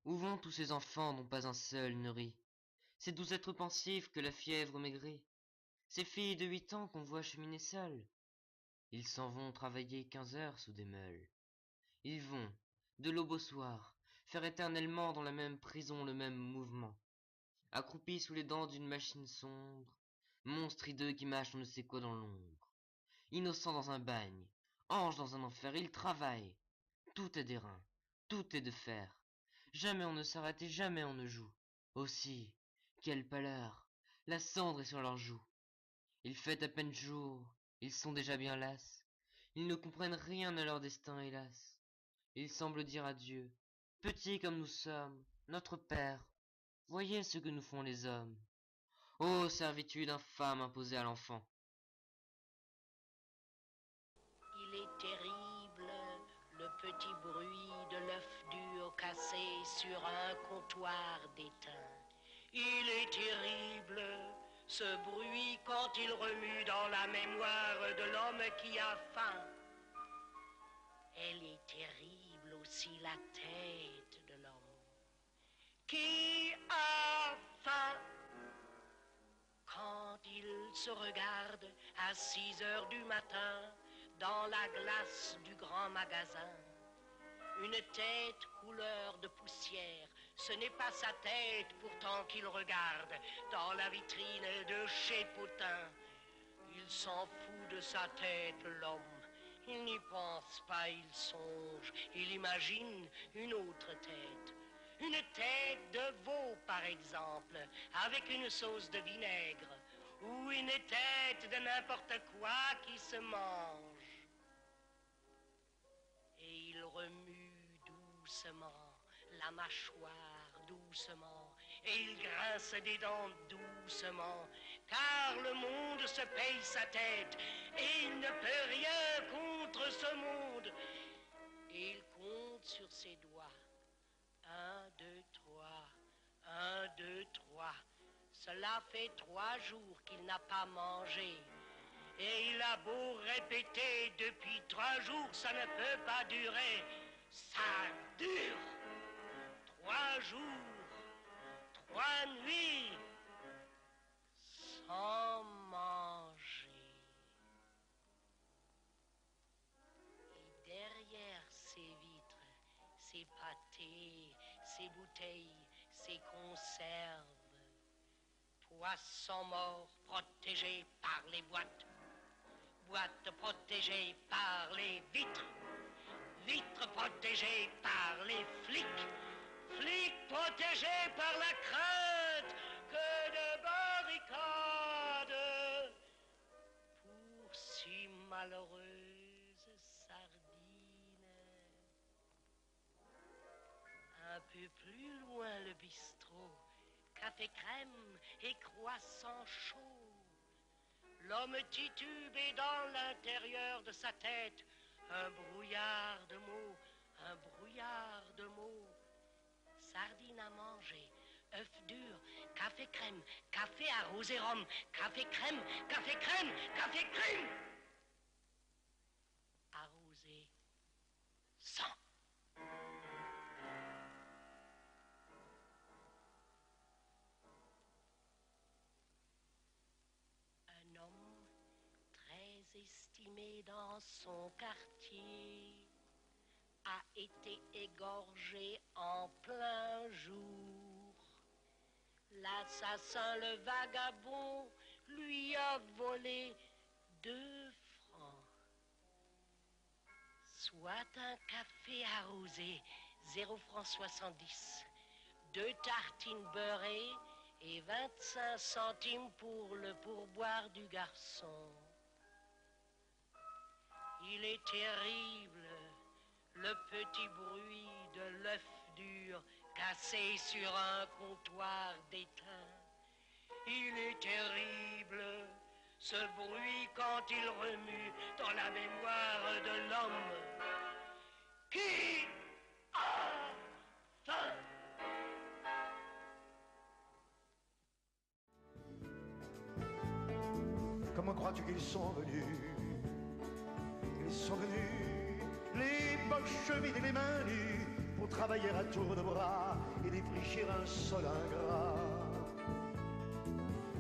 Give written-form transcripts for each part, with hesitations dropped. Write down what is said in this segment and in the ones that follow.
Où vont tous ces enfants dont pas un seul ne rit? Ces doux êtres pensifs que la fièvre maigrit? Ces filles de 8 ans qu'on voit cheminer seules? Ils s'en vont travailler 15 heures sous des meules. Ils vont, de l'aube au soir, faire éternellement dans la même prison le même mouvement. Accroupis sous les dents d'une machine sombre, monstres hideux qui mâchent on ne sait quoi dans l'ombre. Innocents dans un bagne, anges dans un enfer, ils travaillent. Tout est d'airain, tout est de fer. Jamais on ne s'arrête et jamais on ne joue. Aussi, quelle pâleur! La cendre est sur leurs joues. Il fait à peine jour, ils sont déjà bien lasses. Ils ne comprennent rien à leur destin, hélas. Ils semblent dire à Dieu, petits comme nous sommes, notre Père, voyez ce que nous font les hommes. Ô servitude infâme imposée à l'enfant! Il est terrible, le petit bruit de l'œuf dur cassé sur un comptoir d'étain. Il est terrible, ce bruit quand il remue dans la mémoire de l'homme qui a faim. Elle est terrible aussi la tête de l'homme qui a faim. Quand il se regarde à 6 heures du matin dans la glace du grand magasin, une tête couleur de poussière, ce n'est pas sa tête pourtant qu'il regarde dans la vitrine de chez Potin. Il s'en fout de sa tête, l'homme. Il n'y pense pas, il songe, il imagine une autre tête. Une tête de veau, par exemple, avec une sauce de vinaigre, ou une tête de n'importe quoi qui se mange. Et il remue doucement la mâchoire, doucement, et il grince des dents doucement, car le monde se paye sa tête, et il ne peut rien contre ce monde. Et il compte sur ses doigts. 1, 2, 3, 1, 2, 3. Cela fait 3 jours qu'il n'a pas mangé. Et il a beau répéter depuis 3 jours, ça ne peut pas durer. Ça dure. 3 jours, 3 nuits, sans manger. Et derrière ces vitres, ces pâtés, ces bouteilles, ces conserves, poissons morts protégés par les boîtes, boîtes protégées par les vitres, vitres protégées par les flics, flics protégés par la crainte que de barricades pour si malheureuses sardines. Un peu plus loin le bistrot, café crème et croissant chaud. L'homme titube et dans l'intérieur de sa tête, un brouillard de mots, un brouillard de mots. Sardines à manger, œufs durs, café crème, café arrosé rhum, café crème, café crème, café crème. Arrosé sang. Un homme très estimé dans son quartier a été égorgé en plein jour. L'assassin, le vagabond, lui a volé 2 francs. Soit un café arrosé, 0 francs 70. 2 tartines beurrées et 25 centimes pour le pourboire du garçon. Il est terrible, le petit bruit de l'œuf dur cassé sur un comptoir d'étain. Il est terrible, ce bruit quand il remue dans la mémoire de l'homme qui a faim. Comment crois-tu qu'ils sont venus? Ils sont venus, les poches vides et les mains nues, pour travailler à tour de bras et défricher un sol ingrat.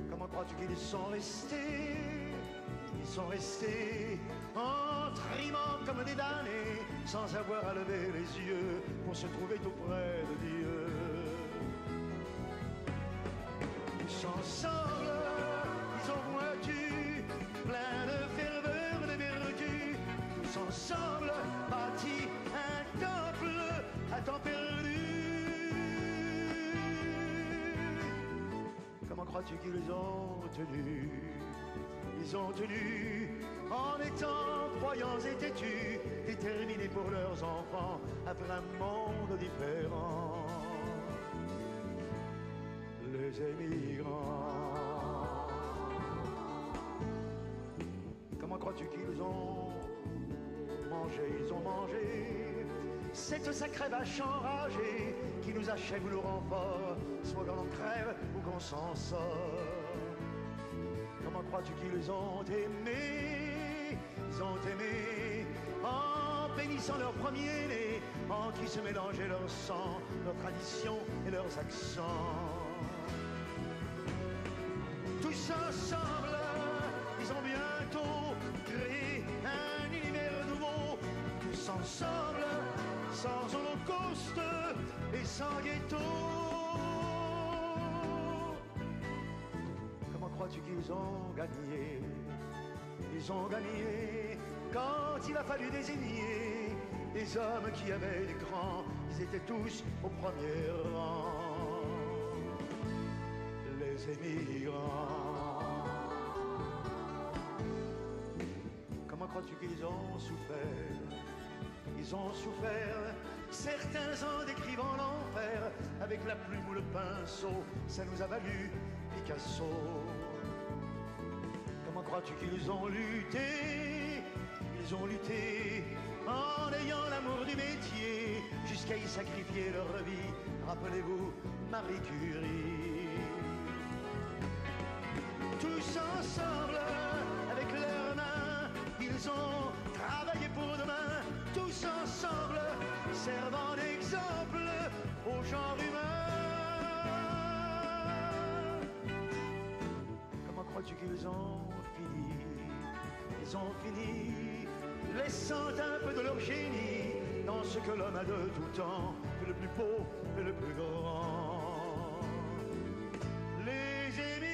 Comment crois-tu qu'ils sont restés? Ils sont restés en trimant comme des damnés, sans avoir à lever les yeux pour se trouver tout près de Dieu. Tous ensemble, ils ont moitu, plein de ferveur, de vertu. Tous ensemble, bâti un temple à temps perdu. Comment crois-tu qu'ils ont tenu? Ils ont tenu en étant croyants et têtus, déterminés pour leurs enfants, après un monde différent. Les émigrants. Comment crois-tu qu'ils ont mangé? Ils ont mangé cette sacrée vache enragée qui nous achève ou nous rend fort, soit qu'on en crève ou qu'on s'en sort. Comment crois-tu qu'ils ont aimé? Ils ont aimé en bénissant leur premier-né, en qui se mélangeait leur sang, leur tradition et leurs accents. Tous ensemble, ils ont bientôt créé un univers nouveau. Tous ensemble, sans holocauste et sans ghetto. Comment crois-tu qu'ils ont gagné? Ils ont gagné quand il a fallu désigner des hommes qui avaient des crans. Ils étaient tous au premier rang. Les émigrants. Comment crois-tu qu'ils ont souffert? Ils ont souffert, certains en décrivant l'enfer, avec la plume ou le pinceau, ça nous a valu Picasso. Comment crois-tu qu'ils ont lutté? Ils ont lutté en ayant l'amour du métier, jusqu'à y sacrifier leur vie. Rappelez-vous Marie Curie. Tous ensemble, avec leurs mains, ils ont travaillé pour demain. Tous ensemble, servant d'exemple au genre humain. Comment crois-tu qu'ils ont fini? Ils ont fini, laissant un peu de leur génie dans ce que l'homme a de tout temps, fait le plus beau et le plus grand. Les émigrants.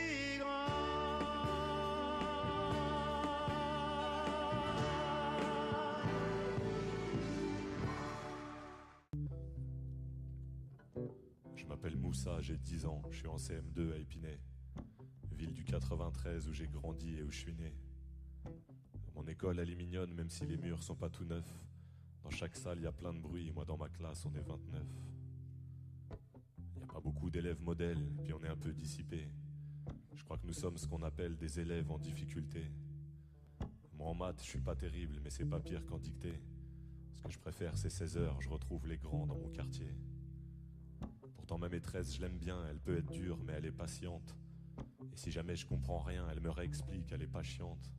Je m'appelle Moussa, j'ai 10 ans, je suis en CM2 à Épinay, ville du 93 où j'ai grandi et où je suis né. Mon école elle est mignonne même si les murs sont pas tout neufs. Dans chaque salle il y a plein de bruit, moi dans ma classe on est 29. Il n'y a pas beaucoup d'élèves modèles, puis on est un peu dissipés. Je crois que nous sommes ce qu'on appelle des élèves en difficulté. Moi en maths je suis pas terrible mais c'est pas pire qu'en dictée. Ce que je préfère c'est 16 heures, je retrouve les grands dans mon quartier. Pourtant ma maîtresse je l'aime bien, elle peut être dure mais elle est patiente. Et si jamais je comprends rien, elle me réexplique, elle est pas chiante.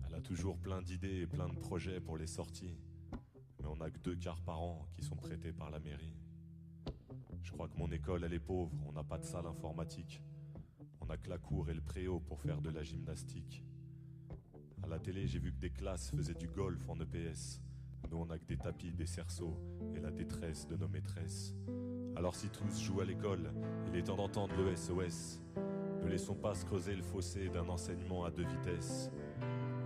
Elle a toujours plein d'idées et plein de projets pour les sorties. Mais on n'a que 2 quarts par an qui sont prêtés par la mairie. Je crois que mon école elle est pauvre, on n'a pas de salle informatique. On n'a que la cour et le préau pour faire de la gymnastique. À la télé j'ai vu que des classes faisaient du golf en EPS. Nous on n'a que des tapis, des cerceaux et la détresse de nos maîtresses. Alors si tous jouent à l'école, il est temps d'entendre le SOS. Ne laissons pas se creuser le fossé d'un enseignement à 2 vitesses.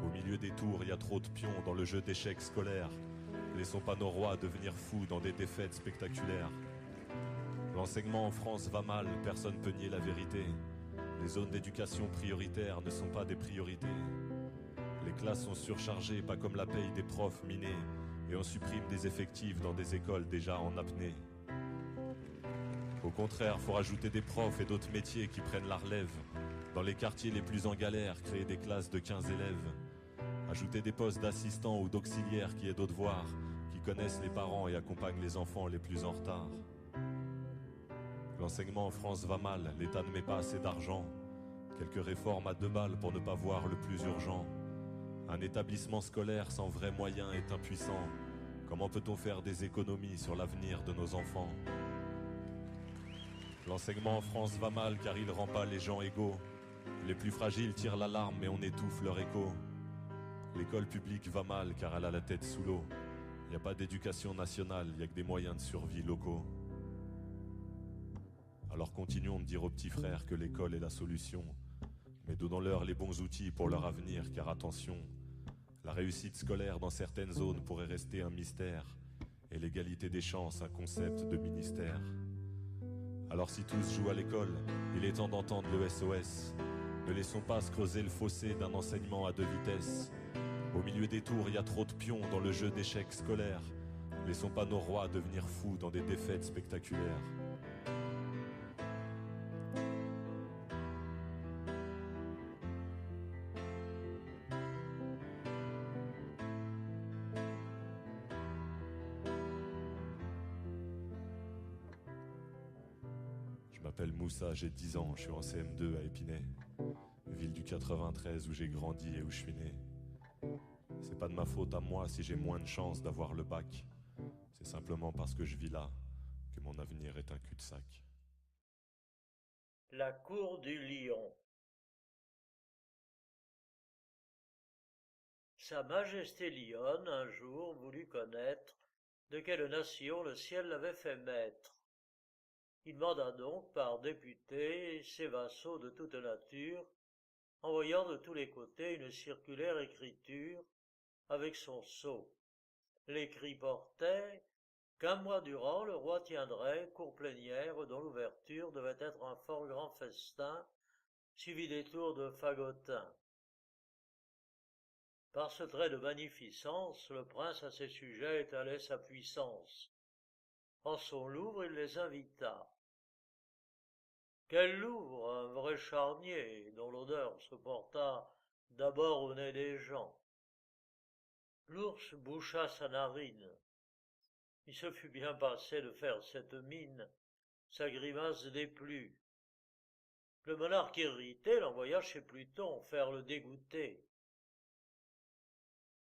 Au milieu des tours, il y a trop de pions dans le jeu d'échecs scolaires. Ne laissons pas nos rois devenir fous dans des défaites spectaculaires. L'enseignement en France va mal, personne peut nier la vérité. Les zones d'éducation prioritaires ne sont pas des priorités. Les classes sont surchargées, pas comme la paye des profs minés. Et on supprime des effectifs dans des écoles déjà en apnée. Au contraire, faut rajouter des profs et d'autres métiers qui prennent la relève. Dans les quartiers les plus en galère, créer des classes de 15 élèves. Ajouter des postes d'assistants ou d'auxiliaires qui aident aux devoirs, qui connaissent les parents et accompagnent les enfants les plus en retard. L'enseignement en France va mal, l'État ne met pas assez d'argent. Quelques réformes à 2 balles pour ne pas voir le plus urgent. Un établissement scolaire sans vrais moyens est impuissant. Comment peut-on faire des économies sur l'avenir de nos enfants? L'enseignement en France va mal car il rend pas les gens égaux. Les plus fragiles tirent l'alarme mais on étouffe leur écho. L'école publique va mal car elle a la tête sous l'eau. Y a pas d'éducation nationale, y a que des moyens de survie locaux. Alors continuons de dire aux petits frères que l'école est la solution. Mais donnons-leur les bons outils pour leur avenir, car attention, la réussite scolaire dans certaines zones pourrait rester un mystère, et l'égalité des chances un concept de ministère. Alors si tous jouent à l'école, il est temps d'entendre le SOS. Ne laissons pas se creuser le fossé d'un enseignement à deux vitesses. Au milieu des tours, il y a trop de pions dans le jeu d'échecs scolaires. Laissons pas nos rois devenir fous dans des défaites spectaculaires. Je m'appelle Moussa, j'ai 10 ans, je suis en CM2 à Épinay, ville du 93 où j'ai grandi et où je suis né. C'est pas de ma faute à moi si j'ai moins de chances d'avoir le bac. C'est simplement parce que je vis là que mon avenir est un cul-de-sac. La cour du lion. Sa Majesté Lionne un jour voulut connaître de quelle nation le ciel l'avait fait maître. Il manda donc par député ses vassaux de toute nature, envoyant de tous les côtés une circulaire écriture avec son sceau. L'écrit portait qu'un mois durant le roi tiendrait cour plénière dont l'ouverture devait être un fort grand festin, suivi des tours de fagotin. Par ce trait de magnificence, le prince à ses sujets étalait sa puissance. En son Louvre, il les invita. Quel Louvre, un vrai charnier, dont l'odeur se porta d'abord au nez des gens. L'ours boucha sa narine. Il se fut bien passé de faire cette mine, sa grimace déplut. Le monarque irrité l'envoya chez Pluton faire le dégoûté.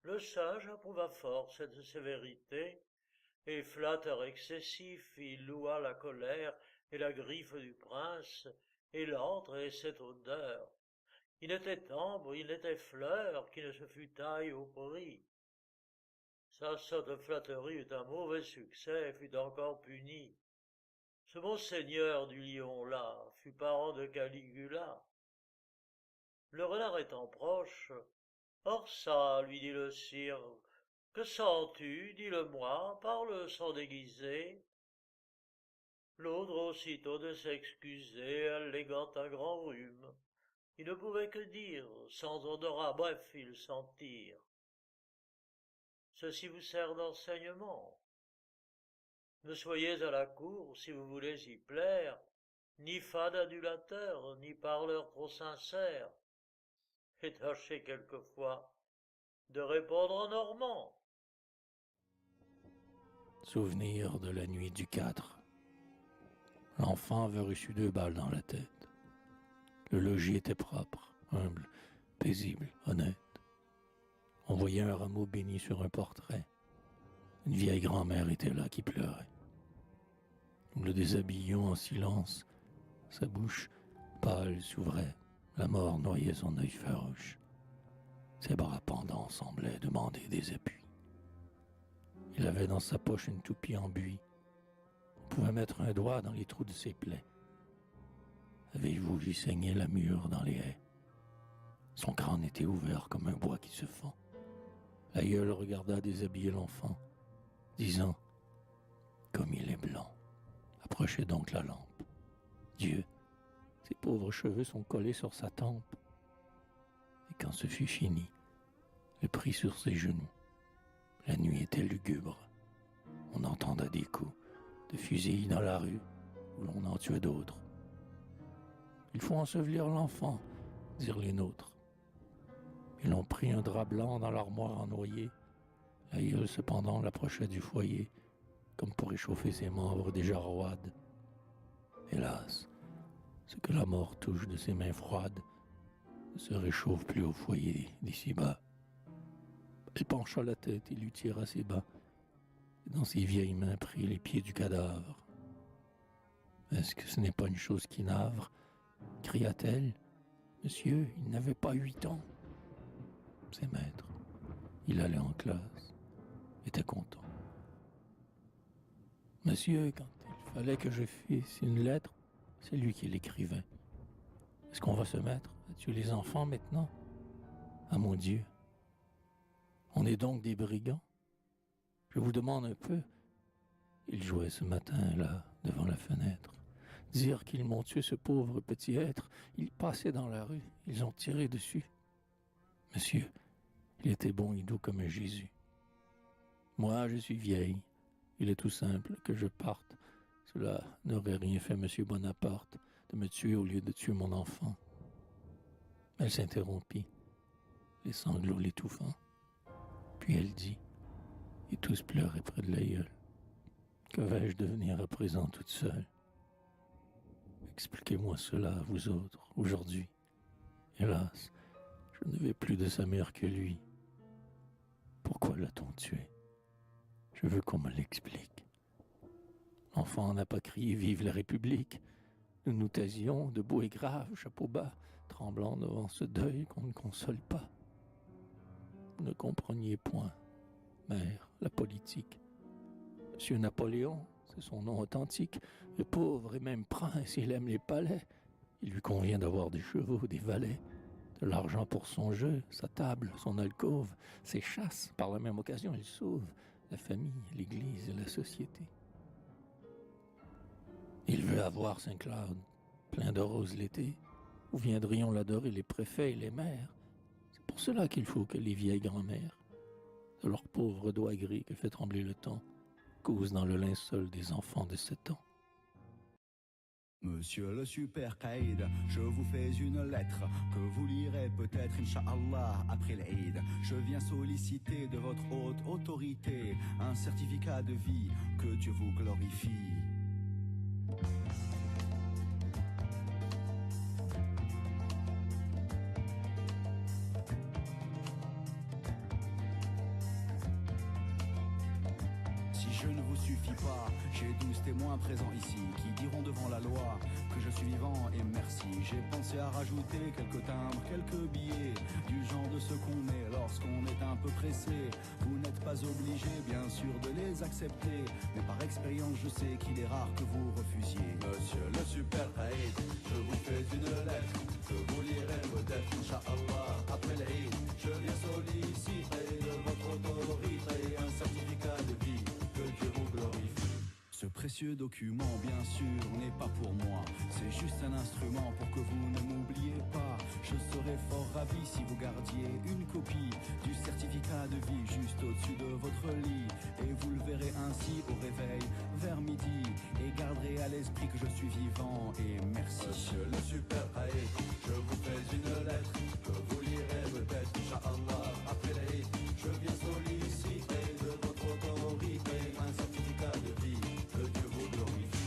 Le sage approuva fort cette sévérité, et flatteur excessif, il loua la colère et la griffe du prince, et l'antre et cette odeur. Il n'était tambour, il n'était fleur, qui ne se fût taille au prix. Sa sotte flatterie eut un mauvais succès et fut encore punie. Ce bon seigneur du lion-là fut parent de Caligula. Le renard étant proche, « Or ça, lui dit le sire, que sens-tu, dis-le-moi, parle sans déguiser. » L'autre aussitôt de s'excuser, alléguant un grand rhume. Il ne pouvait que dire, sans odorat, bref, il sentir. Ceci vous sert d'enseignement. Ne soyez à la cour, si vous voulez y plaire, ni fade adulateur, ni parleur trop sincère, et tâchez quelquefois de répondre en normand. Souvenir de la nuit du 4. L'enfant avait reçu 2 balles dans la tête. Le logis était propre, humble, paisible, honnête. On voyait un rameau béni sur un portrait. Une vieille grand-mère était là qui pleurait. Nous le déshabillions en silence. Sa bouche pâle s'ouvrait. La mort noyait son œil farouche. Ses bras pendants semblaient demander des appuis. Il avait dans sa poche une toupie en buis. On pouvait mettre un doigt dans les trous de ses plaies. Avez-vous vu saigner la mûre dans les haies? Son crâne était ouvert comme un bois qui se fend. L'aïeul regarda déshabiller l'enfant, disant « Comme il est blanc, approchez donc la lampe. Dieu, ses pauvres cheveux sont collés sur sa tempe. » Et quand ce fut fini, le prit sur ses genoux. La nuit était lugubre. On entendait des coups de fusil dans la rue où l'on en tuait d'autres. « Il faut ensevelir l'enfant, » dirent les nôtres. Ils l'ont pris un drap blanc dans l'armoire en noyer. L'aïeul cependant l'approchait du foyer, comme pour réchauffer ses membres déjà roides. Hélas, ce que la mort touche de ses mains froides ne se réchauffe plus au foyer d'ici bas. Elle pencha la tête et lui tira ses bas. et dans ses vieilles mains prit les pieds du cadavre. Est-ce que ce n'est pas une chose qui navre? Cria-t-elle. Monsieur, il n'avait pas 8 ans. Ses maîtres, il allait en classe, était content. Monsieur, quand il fallait que je fisse une lettre, c'est lui qui l'écrivait. Est-ce qu'on va se mettre à tuer les enfants maintenant? Ah mon Dieu! On est donc des brigands? Je vous demande un peu. Ils jouaient ce matin, là, devant la fenêtre. Dire qu'ils m'ont tué ce pauvre petit être. Ils passaient dans la rue, ils ont tiré dessus. Monsieur, il était bon et doux comme un Jésus. Moi, je suis vieille. Il est tout simple que je parte. Cela n'aurait rien fait, monsieur Bonaparte, de me tuer au lieu de tuer mon enfant. Elle s'interrompit, les sanglots l'étouffant. Puis elle dit, et tous pleuraient près de l'aïeul, que vais-je devenir à présent toute seule? Expliquez-moi cela, vous autres, aujourd'hui. Hélas, je ne vais plus de sa mère que lui. Pourquoi l'a-t-on tué? Je veux qu'on me l'explique. L'enfant n'a pas crié « Vive la République !» Nous nous taisions, debout et grave, chapeau bas, tremblant devant ce deuil qu'on ne console pas. Vous ne compreniez point, mère, la politique. Monsieur Napoléon, c'est son nom authentique, le pauvre et même prince, il aime les palais. Il lui convient d'avoir des chevaux, des valets, de l'argent pour son jeu, sa table, son alcôve, ses chasses. Par la même occasion, il sauve la famille, l'église et la société. Il veut avoir Saint-Claude, plein de roses l'été, où viendrions l'adorer les préfets et les maires. C'est pour cela qu'il faut que les vieilles grand-mères, de leurs pauvres doigts gris que fait trembler le temps, cousent dans le linceul des enfants de 7 ans. Monsieur le super Qaïd, je vous fais une lettre que vous lirez peut-être, Inch'Allah, après l'Aïd. Je viens solliciter de votre haute autorité un certificat de vie, que Dieu vous glorifie. Si je ne vous suffis pas, j'ai 12 témoins présents ici qui diront devant la loi que je suis vivant et merci. J'ai pensé à rajouter quelques timbres, quelques billets, du genre de ce qu'on est lorsqu'on est un peu pressé. Vous n'êtes pas obligé bien sûr de les accepter, mais par expérience je sais qu'il est rare que vous refusiez. Monsieur le super Qaïd, je vous fais une lettre que vous lirez peut-être, Inch'Allah, après l'Aïd. Je viens solliciter de votre autorité un certificat de vie, que Dieu vous glorifie. Ce précieux document, bien sûr, n'est pas pour moi. C'est juste un instrument pour que vous ne m'oubliez pas. Je serais fort ravi si vous gardiez une copie du certificat de vie juste au-dessus de votre lit. Et vous le verrez ainsi au réveil vers midi. Et garderez à l'esprit que je suis vivant et merci. Monsieur le super Qaïd, je vous fais une lettre que vous lirez peut-être, Inch'Allah, après l'Aïd. Je viens solliciter de votre autorité un certificat de vie, que Dieu vous glorifie.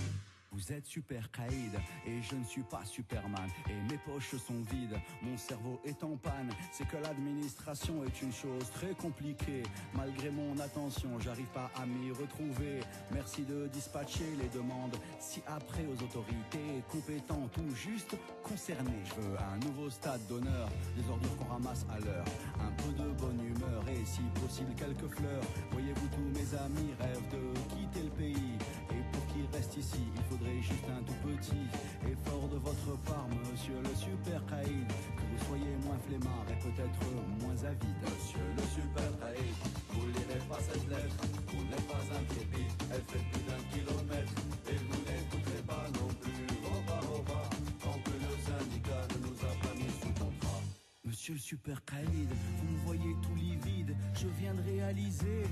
Vous êtes super Qaïd et je ne suis pas Superman. Et mes poches sont vides, mon cerveau est en panne. C'est que l'administration est une chose très compliquée. Malgré mon attention, j'arrive pas à m'y retrouver. Merci de dispatcher les demandes ci-après aux autorités compétentes ou juste concernées. Je veux un nouveau stade d'honneur, des ordures qu'on ramasse à l'heure, un peu de bonne humeur et si possible quelques fleurs. Voyez-vous, tous mes amis rêvent de quitter le pays. Et pour qu'ils restent ici, il faudrait juste un tout petit effort de votre part, monsieur le super Qaïd. Que vous soyez moins flemmard et peut-être moins avide. Monsieur le super Qaïd, vous lirez pas cette lettre, vous n'êtes pas intrépide. Elle fait plus d'1 kilomètre et vous n'écouterez pas non plus. Au bas, tant que le syndicat ne nous a pas mis sous contrat. Monsieur le super Qaïd, vous me voyez tout livide. Je viens de réaliser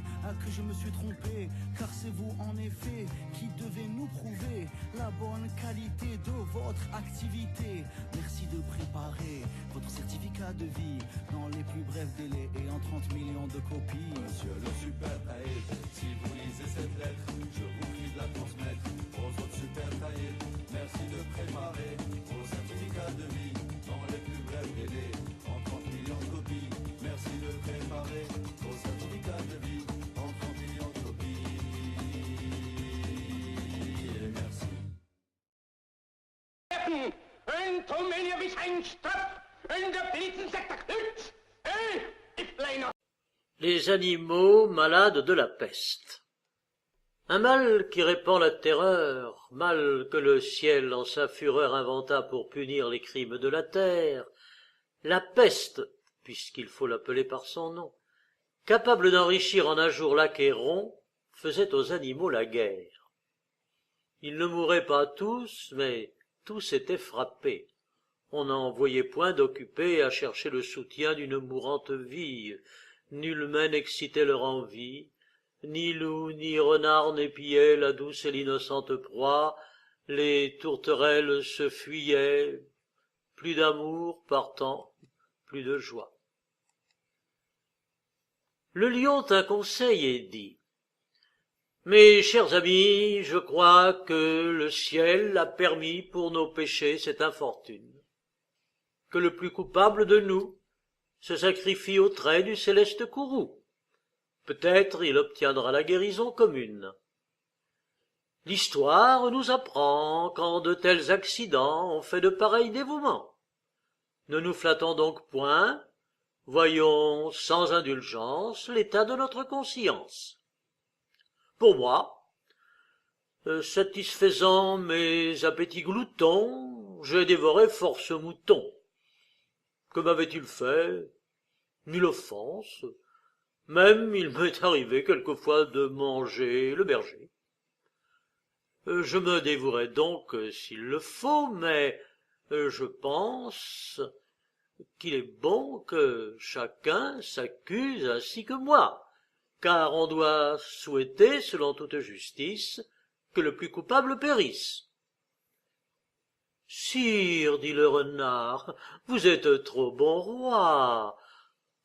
que je me suis trompé, car c'est vous en effet qui devez nous prouver la bonne qualité de votre activité. Merci de préparer votre certificat de vie dans les plus brefs délais et en 30 millions de copies. Monsieur le super Qaïd, si vous lisez cette lettre, je vous prie de la transmettre aux autres super Qaïd. Merci de préparer vos certificats de vie dans les plus brefs délais en 30 millions de copies. Merci de préparer vos certificats de vie en 30 millions de copies. Les animaux malades de la peste. Un mal qui répand la terreur, mal que le ciel en sa fureur inventa pour punir les crimes de la terre, la peste, puisqu'il faut l'appeler par son nom, capable d'enrichir en un jour l'Achéron, faisait aux animaux la guerre. Ils ne mouraient pas tous, mais tous étaient frappés. On n'en voyait point d'occupés à chercher le soutien d'une mourante vie. Nullement n'excitait leur envie, ni loup ni renard n'épiaient la douce et l'innocente proie, les tourterelles se fuyaient, plus d'amour partant, plus de joie. Le lion tint conseil et dit: Mes chers amis, je crois que le ciel a permis pour nos péchés cette infortune, que le plus coupable de nous se sacrifie aux traits du céleste courroux. Peut-être il obtiendra la guérison commune. L'histoire nous apprend qu'en de tels accidents on fait de pareils dévouements. Ne nous flattons donc point, voyons sans indulgence l'état de notre conscience. Pour moi, satisfaisant mes appétits gloutons, j'ai dévoré force moutons. Que m'avait-il fait? Nulle offense. Même il m'est arrivé quelquefois de manger le berger. Je me dévouerai donc s'il le faut, mais je pense qu'il est bon que chacun s'accuse ainsi que moi, car on doit souhaiter, selon toute justice, que le plus coupable périsse. Sire, dit le renard, vous êtes trop bon roi.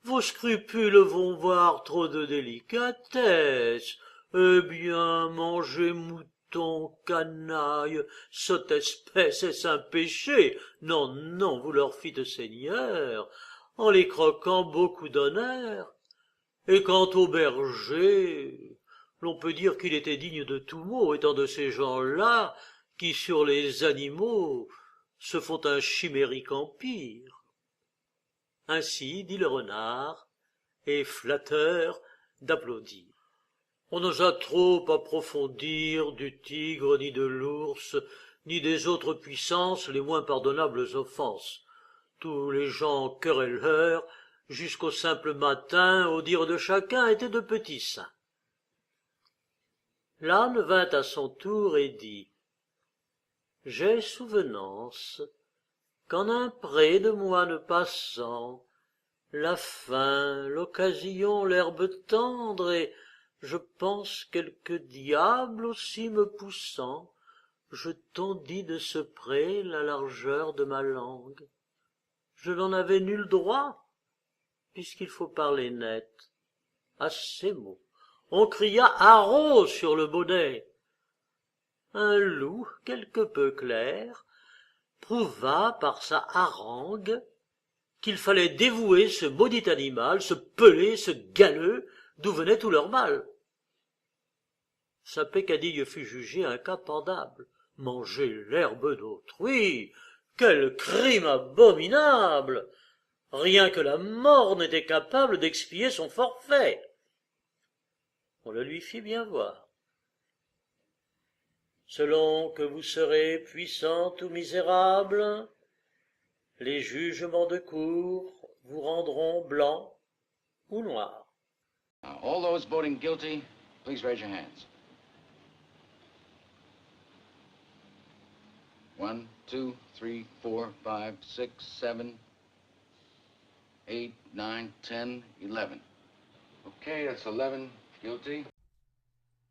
Vos scrupules vont voir trop de délicatesse. Eh bien, manger mouton, canaille, sotte espèce, est-ce un péché? Non, non, vous leur fîtes seigneur, en les croquant beaucoup d'honneur. Et quant au berger, l'on peut dire qu'il était digne de tout mot, étant de ces gens-là qui, sur les animaux, se font un chimérique empire. Ainsi dit le renard, et flatteur d'applaudir. On n'osa trop approfondir du tigre, ni de l'ours, ni des autres puissances les moins pardonnables offenses. Tous les gens querelleurs, jusqu'au simple matin, au dire de chacun, étaient de petits saints. L'âne vint à son tour et dit: J'ai souvenance qu'en un pré de moine passant, la faim, l'occasion, l'herbe tendre, et je pense quelque diable aussi me poussant, je tondis de ce pré la largeur de ma langue. Je n'en avais nul droit, puisqu'il faut parler net. À ces mots, on cria haro sur le bonnet. Un loup, quelque peu clair, prouva par sa harangue qu'il fallait dévouer ce maudit animal, ce pelé, ce galeux, d'où venait tout leur mal. Sa peccadille fut jugée incapendable. Manger l'herbe d'autrui, quel crime abominable! Rien que la mort n'était capable d'expier son forfait. On le lui fit bien voir. Selon que vous serez puissant ou misérable, les jugements de cour vous rendront blanc ou noir. Now, all those voting guilty, please raise your hands. 1, 2, 3, 4, 5, 6, 7, 8, 9, 10, 11. Okay, that's 11 guilty.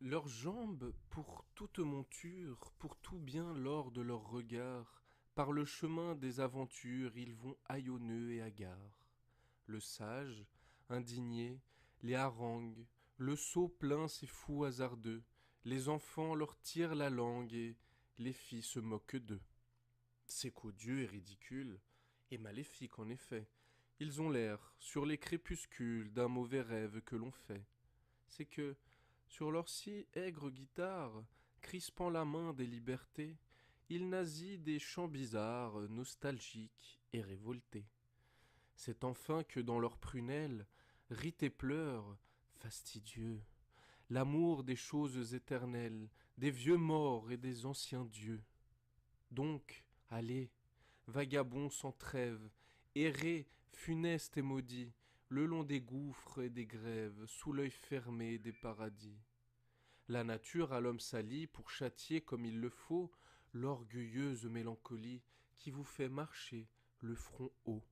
Leurs jambes, pour toute monture, pour tout bien l'or de leur regard, par le chemin des aventures, ils vont haillonneux et hagards. Le sage, indigné, les harangue, le sot plaint ses fous hasardeux, les enfants leur tirent la langue et les filles se moquent d'eux. C'est qu'odieux et ridicule, et maléfique en effet, ils ont l'air, sur les crépuscules, d'un mauvais rêve que l'on fait. C'est que, sur leur si aigre guitare, crispant la main des libertés, il nasit des chants bizarres, nostalgiques et révoltés. C'est enfin que dans leurs prunelles rit et pleure, fastidieux, l'amour des choses éternelles, des vieux morts et des anciens dieux. Donc, allez, vagabonds sans trêve, errez, funestes et maudits, le long des gouffres et des grèves, sous l'œil fermé des paradis. La nature à l'homme s'allie pour châtier comme il le faut l'orgueilleuse mélancolie qui vous fait marcher le front haut,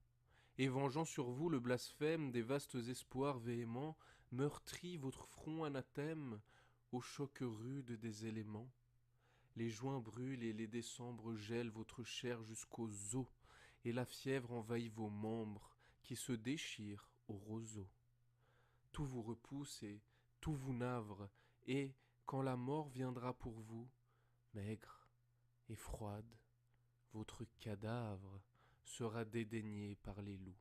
et vengeant sur vous le blasphème des vastes espoirs véhéments, meurtrit votre front anathème au choc rude des éléments. Les juins brûlent et les décembres gèlent votre chair jusqu'aux os, et la fièvre envahit vos membres qui se déchirent au roseau. Tout vous repousse et tout vous navre, et, quand la mort viendra pour vous, maigre et froide, votre cadavre sera dédaigné par les loups.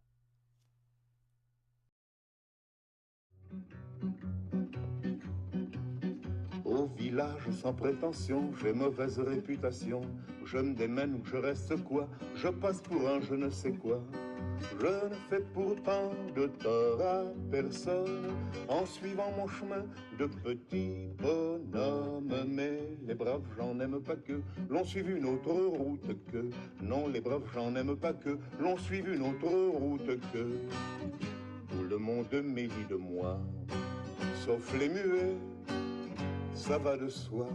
Au village sans prétention, j'ai mauvaise réputation. Je me démène ou je reste quoi? Je passe pour un je ne sais quoi. Je ne fais pourtant de tort à personne en suivant mon chemin de petit bonhomme. Mais les braves gens n'aiment pas que l'on suive une autre route que. Non, les braves gens n'aiment pas que l'on suive une autre route que. Tout le monde médit de moi, sauf les muets, ça va de soi.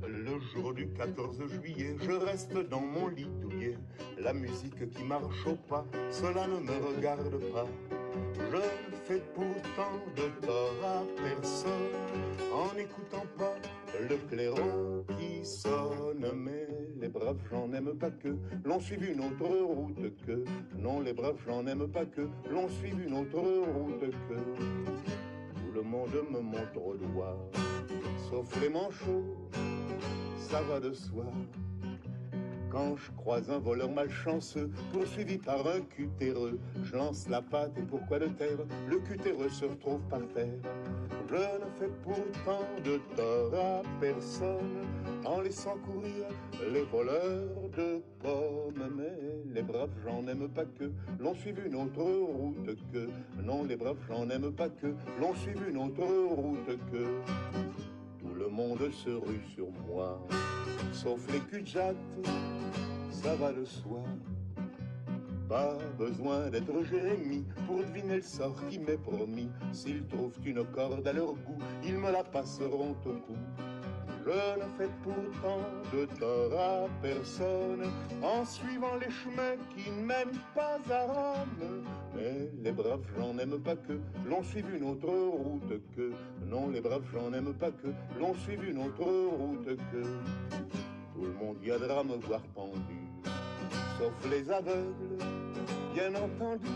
Le jour du 14 juillet, je reste dans mon lit douillet. La musique qui marche au pas, cela ne me regarde pas. Je ne fais pourtant de tort à personne en n'écoutant pas le clairon qui sonne. Mais les braves gens n'aiment pas que l'on suive une autre route que. Non, les braves gens n'aiment pas que l'on suive une autre route que. Tout le monde me montre au doigt, sauf les manchots, ça va de soi. Quand je croise un voleur malchanceux, poursuivi par un cutéreux, je lance la patte et pourquoi de terre, le cutéreux se retrouve par terre. Je ne fais pourtant de tort à personne en laissant courir les voleurs de pommes. Mais les braves gens n'aiment pas que l'on suive une autre route que. Non, les braves gens n'aiment pas que l'on suive une autre route que. Tout le monde se rue sur moi, sauf les cul-de-jatte, ça va de soi. Pas besoin d'être Jérémie pour deviner le sort qui m'est promis. S'ils trouvent une corde à leur goût, ils me la passeront au cou. Je ne fais pourtant de tort à personne en suivant les chemins qui ne mènent pas à Rome. Mais les braves gens n'aiment pas que l'on suive une autre route que. Non, les braves gens n'aiment pas que l'on suive une autre route que. Tout le monde viendra me voir pendu, sauf les aveugles, bien entendu.